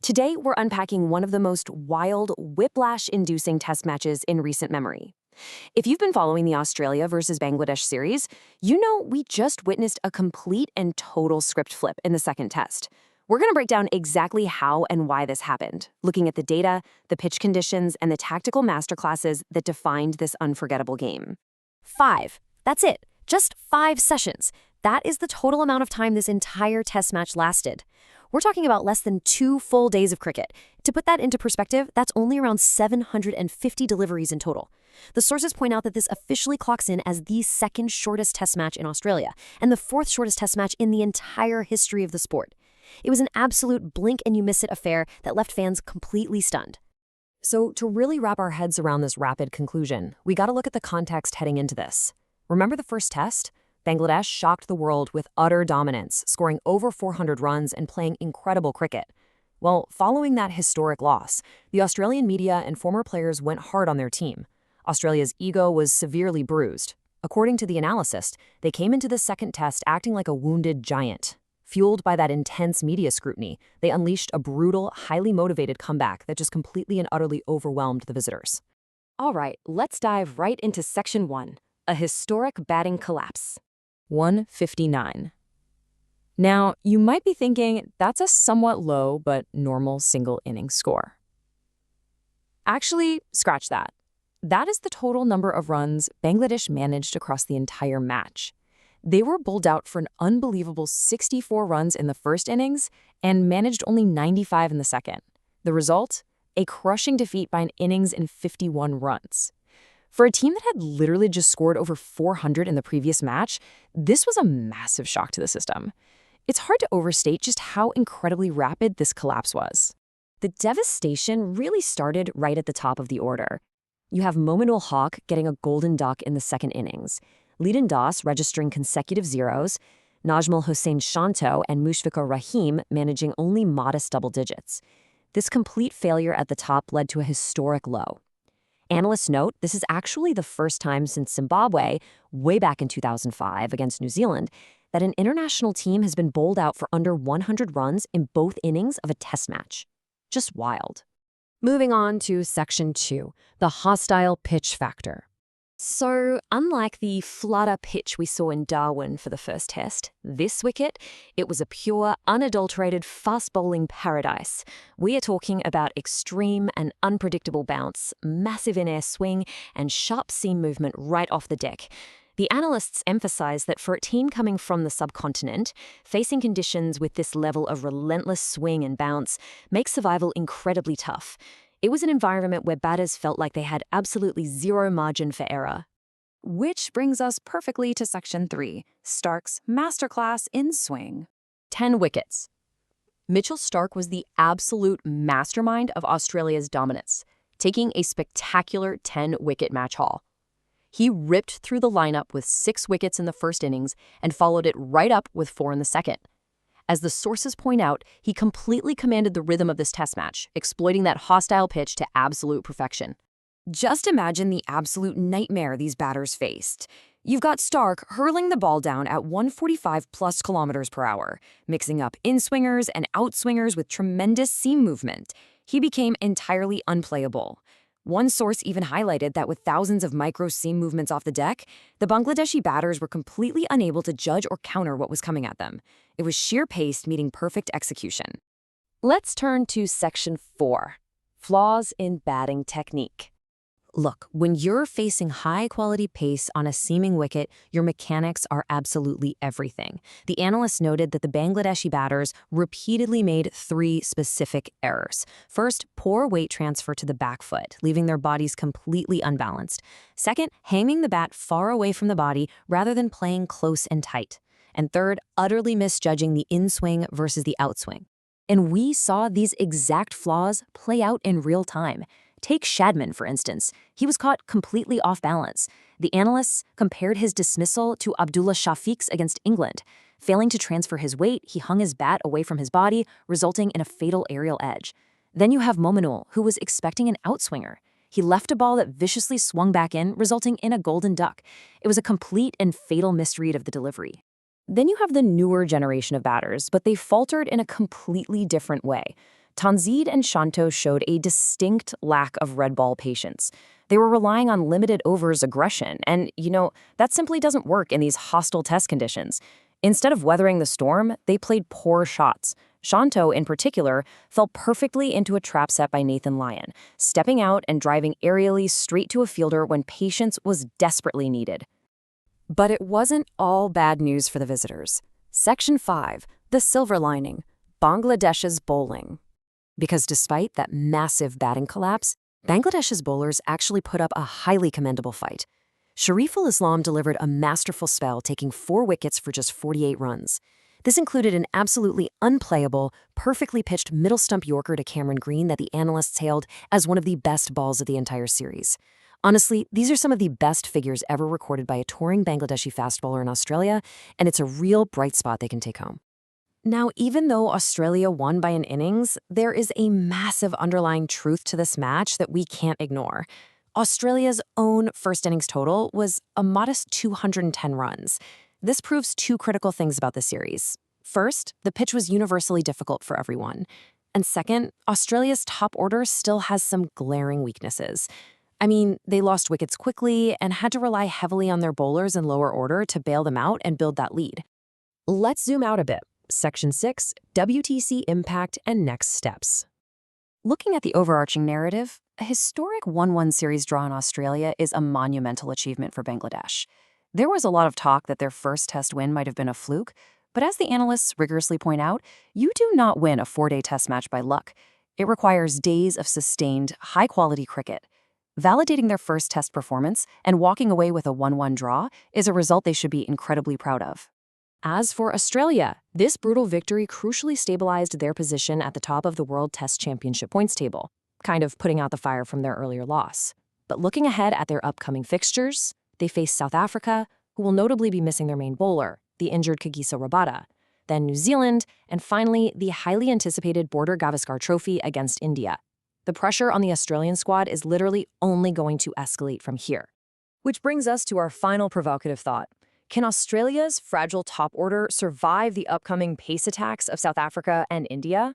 Today, we're unpacking one of the most wild, whiplash-inducing test matches in recent memory. If you've been following the Australia versus Bangladesh series, you know we just witnessed a complete and total script flip in the second test. We're going to break down exactly how and why this happened, looking at the data, the pitch conditions, and the tactical masterclasses that defined this unforgettable game. 5. That's it. Just 5 sessions. That is the total amount of time this entire test match lasted. We're talking about less than 2 full days of cricket. To put that into perspective, that's only around 750 deliveries in total. The sources point out that this officially clocks in as the second shortest test match in Australia and the 4th shortest test match in the entire history of the sport. It was an absolute blink-and-you-miss-it affair that left fans completely stunned. So to really wrap our heads around this rapid conclusion, we got to look at the context heading into this. Remember the first test? Bangladesh shocked the world with utter dominance, scoring over 400 runs and playing incredible cricket. Well, following that historic loss, the Australian media and former players went hard on their team. Australia's ego was severely bruised. According to the analyst, they came into the second test acting like a wounded giant. Fueled by that intense media scrutiny, they unleashed a brutal, highly motivated comeback that just completely and utterly overwhelmed the visitors. All right, let's dive right into Section 1, a historic batting collapse. 159. Now, you might be thinking that's a somewhat low but normal single-inning score. Actually, scratch that. That is the total number of runs Bangladesh managed across the entire match. They were bowled out for an unbelievable 64 runs in the first innings and managed only 95 in the second. The result? A crushing defeat by an innings in 51 runs. For a team that had literally just scored over 400 in the previous match, this was a massive shock to the system. It's hard to overstate just how incredibly rapid this collapse was. The devastation really started right at the top of the order. You have Mominul Haq getting a golden duck in the second innings, Lidan Das registering consecutive zeros, Najmul Hossain Shanto and Mushfiqur Rahim managing only modest double digits. This complete failure at the top led to a historic low. Analysts note this is actually the first time since Zimbabwe, way back in 2005 against New Zealand, that an international team has been bowled out for under 100 runs in both innings of a test match. Just wild. Moving on to Section 2, the hostile pitch factor. So, unlike the flutter pitch we saw in Darwin for the first test, this wicket, it was a pure, unadulterated fast-bowling paradise. We are talking about extreme and unpredictable bounce, massive in-air swing, and sharp seam movement right off the deck. The analysts emphasize that for a team coming from the subcontinent, facing conditions with this level of relentless swing and bounce makes survival incredibly tough. It was an environment where batters felt like they had absolutely zero margin for error. Which brings us perfectly to Section 3, Starc's Masterclass in swing. 10 wickets. Mitchell Starc was the absolute mastermind of Australia's dominance, taking a spectacular 10-wicket match haul. He ripped through the lineup with 6 wickets in the first innings and followed it right up with 4 in the second. As the sources point out, he completely commanded the rhythm of this test match, exploiting that hostile pitch to absolute perfection. Just imagine the absolute nightmare these batters faced. You've got Starc hurling the ball down at 145+ kilometers per hour, mixing up in-swingers and out-swingers with tremendous seam movement. He became entirely unplayable. One source even highlighted that with thousands of micro seam movements off the deck, the Bangladeshi batters were completely unable to judge or counter what was coming at them. It was sheer pace meeting perfect execution. Let's turn to Section 4, flaws in batting technique. Look, when you're facing high-quality pace on a seaming wicket, your mechanics are absolutely everything. The analysts noted that the Bangladeshi batters repeatedly made 3 specific errors. First, poor weight transfer to the back foot, leaving their bodies completely unbalanced. Second, hanging the bat far away from the body rather than playing close and tight. And third, utterly misjudging the in-swing versus the outswing. And we saw these exact flaws play out in real time. Take Shadman, for instance. He was caught completely off balance. The analysts compared his dismissal to Abdullah Shafiq's against England. Failing to transfer his weight, he hung his bat away from his body, resulting in a fatal aerial edge. Then you have Mominul, who was expecting an outswinger. He left a ball that viciously swung back in, resulting in a golden duck. It was a complete and fatal misread of the delivery. Then you have the newer generation of batters, but they faltered in a completely different way. Tanzid and Shanto showed a distinct lack of red ball patience. They were relying on limited overs aggression, and, that simply doesn't work in these hostile test conditions. Instead of weathering the storm, they played poor shots. Shanto, in particular, fell perfectly into a trap set by Nathan Lyon, stepping out and driving aerially straight to a fielder when patience was desperately needed. But it wasn't all bad news for the visitors. Section 5, the silver lining, Bangladesh's bowling. Because despite that massive batting collapse, Bangladesh's bowlers actually put up a highly commendable fight. Shoriful Islam delivered a masterful spell, taking 4 wickets for just 48 runs. This included an absolutely unplayable, perfectly pitched middle stump Yorker to Cameron Green that the analysts hailed as one of the best balls of the entire series. Honestly, these are some of the best figures ever recorded by a touring Bangladeshi fast bowler in Australia, and it's a real bright spot they can take home. Now, even though Australia won by an innings, there is a massive underlying truth to this match that we can't ignore. Australia's own first innings total was a modest 210 runs. This proves 2 critical things about the series. First, the pitch was universally difficult for everyone. And second, Australia's top order still has some glaring weaknesses. I mean, they lost wickets quickly and had to rely heavily on their bowlers in lower order to bail them out and build that lead. Let's zoom out a bit. Section 6, WTC Impact and Next Steps. Looking at the overarching narrative, a historic 1-1 series draw in Australia is a monumental achievement for Bangladesh. There was a lot of talk that their first test win might have been a fluke, but as the analysts rigorously point out, you do not win a 4-day test match by luck. It requires days of sustained, high-quality cricket. Validating their first test performance and walking away with a 1-1 draw is a result they should be incredibly proud of. As for Australia, this brutal victory crucially stabilized their position at the top of the World Test Championship points table, kind of putting out the fire from their earlier loss. But looking ahead at their upcoming fixtures, they face South Africa, who will notably be missing their main bowler, the injured Kagiso Rabada, then New Zealand, and finally the highly anticipated Border Gavaskar Trophy against India. The pressure on the Australian squad is literally only going to escalate from here. Which brings us to our final provocative thought. Can Australia's fragile top order survive the upcoming pace attacks of South Africa and India?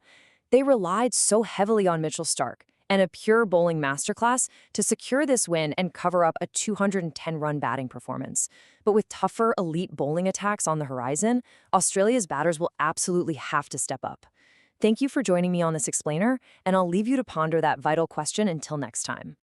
They relied so heavily on Mitchell Starc and a pure bowling masterclass to secure this win and cover up a 210-run batting performance. But with tougher elite bowling attacks on the horizon, Australia's batters will absolutely have to step up. Thank you for joining me on this explainer, and I'll leave you to ponder that vital question until next time.